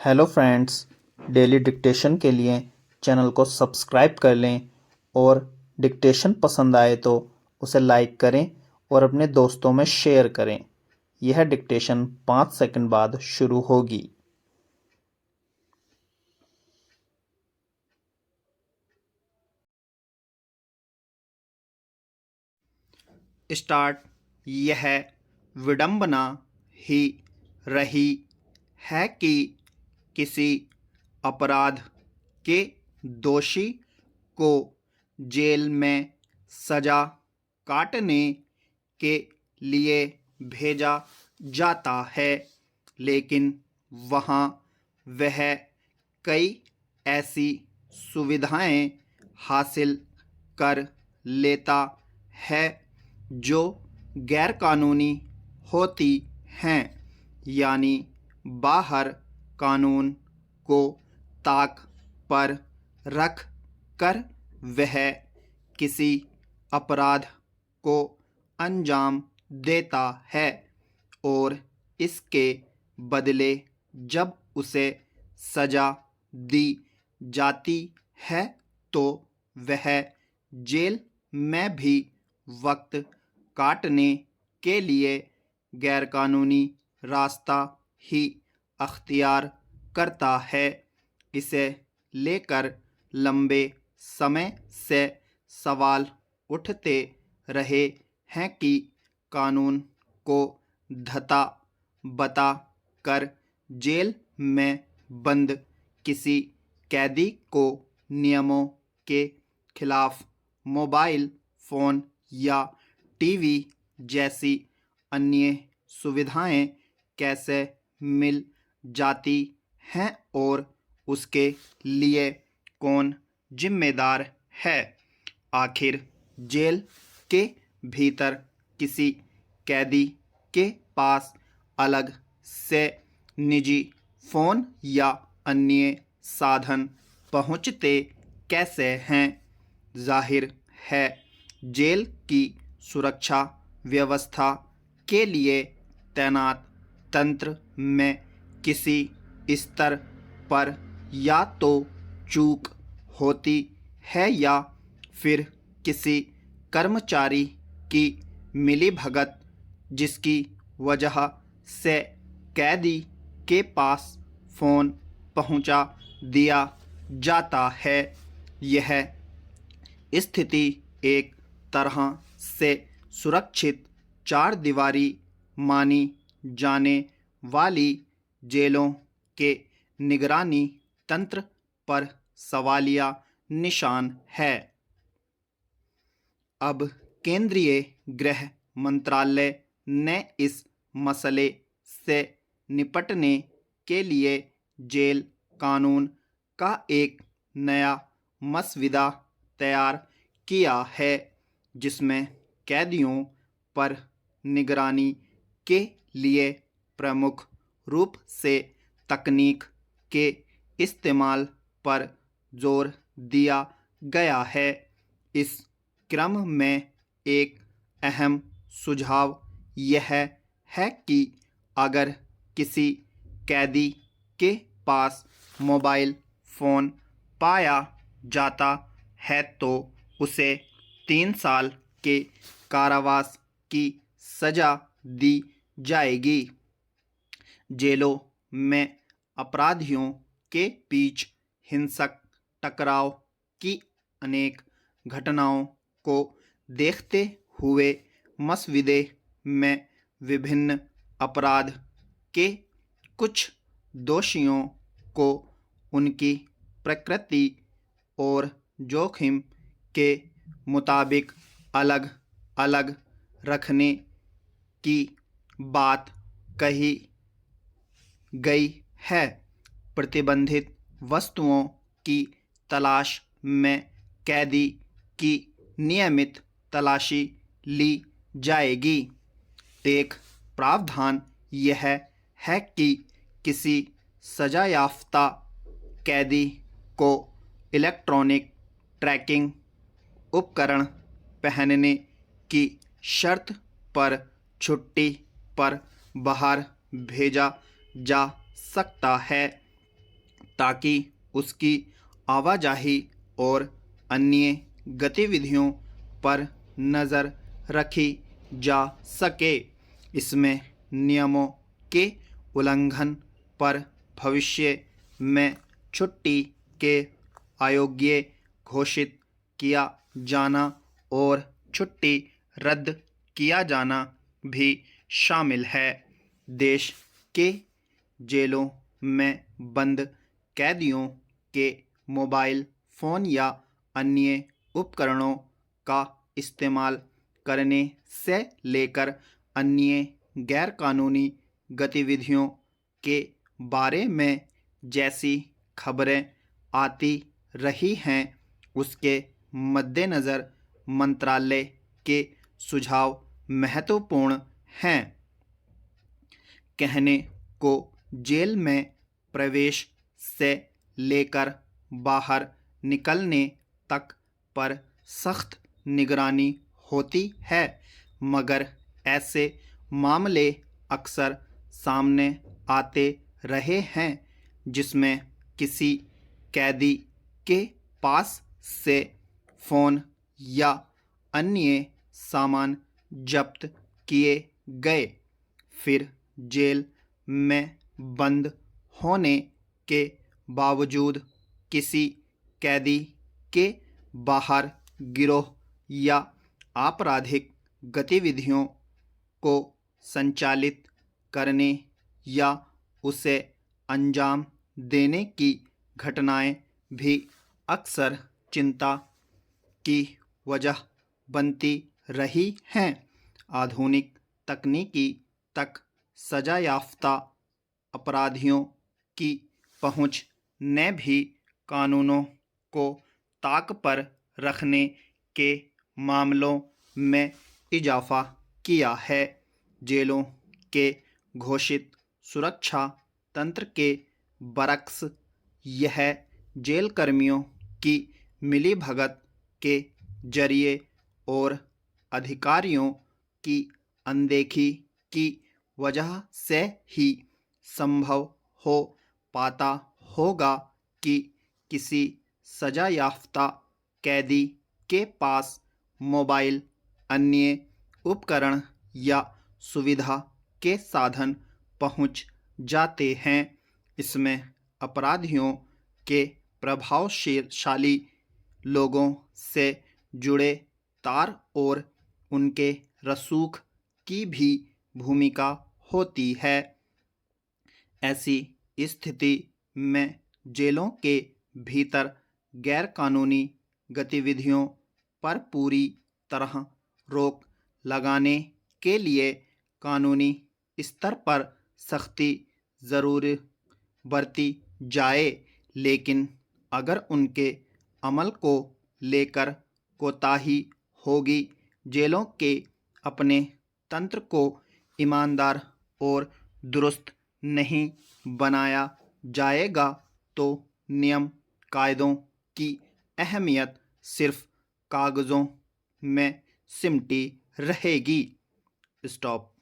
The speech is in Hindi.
हेलो फ्रेंड्स, डेली डिक्टेशन के लिए चैनल को सब्सक्राइब कर लें और डिक्टेशन पसंद आए तो उसे लाइक करें और अपने दोस्तों में शेयर करें। यह डिक्टेशन 5 सेकंड बाद शुरू होगी। स्टार्ट। यह विडंबना ही रही है कि किसी अपराध के दोषी को जेल में सजा काटने के लिए भेजा जाता है, लेकिन वहाँ वह कई ऐसी सुविधाएं हासिल कर लेता है जो गैरकानूनी होती हैं, यानी बाहर कानून को ताक पर रख कर वह किसी अपराध को अंजाम देता है और इसके बदले जब उसे सजा दी जाती है तो वह जेल में भी वक्त काटने के लिए गैरकानूनी रास्ता ही अख्तियार करता है। इसे लेकर लंबे समय से सवाल उठते रहे हैं कि कानून को धता बता कर जेल में बंद किसी कैदी को नियमों के खिलाफ मोबाइल फ़ोन या टीवी जैसी अन्य सुविधाएं कैसे मिल जाती हैं और उसके लिए कौन जिम्मेदार है। आखिर जेल के भीतर किसी कैदी के पास अलग से निजी फ़ोन या अन्य साधन पहुंचते कैसे हैं। जाहिर है जेल की सुरक्षा व्यवस्था के लिए तैनात तंत्र में किसी स्तर पर या तो चूक होती है या फिर किसी कर्मचारी की मिलीभगत, जिसकी वजह से कैदी के पास फ़ोन पहुंचा दिया जाता है। यह स्थिति एक तरह से सुरक्षित चार दीवारी मानी जाने वाली जेलों के निगरानी तंत्र पर सवालिया निशान है। अब केंद्रीय गृह मंत्रालय ने इस मसले से निपटने के लिए जेल कानून का एक नया मसविदा तैयार किया है, जिसमें कैदियों पर निगरानी के लिए प्रमुख रूप से तकनीक के इस्तेमाल पर जोर दिया गया है। इस क्रम में एक अहम सुझाव यह है कि अगर किसी कैदी के पास मोबाइल फ़ोन पाया जाता है तो उसे 3 साल के कारावास की सज़ा दी जाएगी। जेलों में अपराधियों के बीच हिंसक टकराव की अनेक घटनाओं को देखते हुए मसविदे में विभिन्न अपराध के कुछ दोषियों को उनकी प्रकृति और जोखिम के मुताबिक अलग अलग रखने की बात कही गई है। प्रतिबंधित वस्तुओं की तलाश में कैदी की नियमित तलाशी ली जाएगी। एक प्रावधान यह है कि किसी सजायाफ्ता कैदी को इलेक्ट्रॉनिक ट्रैकिंग उपकरण पहनने की शर्त पर छुट्टी पर बाहर भेजा जा सकता है। ताकि उसकी आवाजाही और अन्य गतिविधियों पर नज़र रखी जा सके। इसमें नियमों के उल्लंघन पर भविष्य में छुट्टी के अयोग्य घोषित किया जाना और छुट्टी रद्द किया जाना भी शामिल है। देश के जेलों में बंद कैदियों के मोबाइल फ़ोन या अन्य उपकरणों का इस्तेमाल करने से लेकर अन्य गैरकानूनी गतिविधियों के बारे में जैसी खबरें आती रही हैं, उसके मद्देनज़र मंत्रालय के सुझाव महत्वपूर्ण हैं। कहने को जेल में प्रवेश से लेकर बाहर निकलने तक पर सख्त निगरानी होती है, मगर ऐसे मामले अक्सर सामने आते रहे हैं जिसमें किसी कैदी के पास से फ़ोन या अन्य सामान जब्त किए गए, फिर जेल में बंद होने के बावजूद किसी कैदी के बाहर गिरोह या आपराधिक गतिविधियों को संचालित करने या उसे अंजाम देने की घटनाएं भी अक्सर चिंता की वजह बनती रही हैं। आधुनिक तकनीकी तक सजा याफ्ता अपराधियों की पहुंच ने भी कानूनों को ताक पर रखने के मामलों में इजाफा किया है। जेलों के घोषित सुरक्षा तंत्र के बरक्स यह जेल कर्मियों की मिलीभगत के जरिए और अधिकारियों की अनदेखी की वजह से ही संभव हो पाता होगा कि किसी सजा याफ्ता कैदी के पास मोबाइल, अन्य उपकरण या सुविधा के साधन पहुंच जाते हैं। इसमें अपराधियों के प्रभावशाली लोगों से जुड़े तार और उनके रसूख की भी भूमिका होती है। ऐसी स्थिति में जेलों के भीतर गैरकानूनी गतिविधियों पर पूरी तरह रोक लगाने के लिए कानूनी स्तर पर सख्ती ज़रूर बरती जाए, लेकिन अगर उनके अमल को लेकर कोताही होगी, जेलों के अपने तंत्र को ईमानदार और दुरुस्त नहीं बनाया जाएगा, तो नियम कायदों की अहमियत सिर्फ कागज़ों में सिमटी रहेगी। स्टॉप।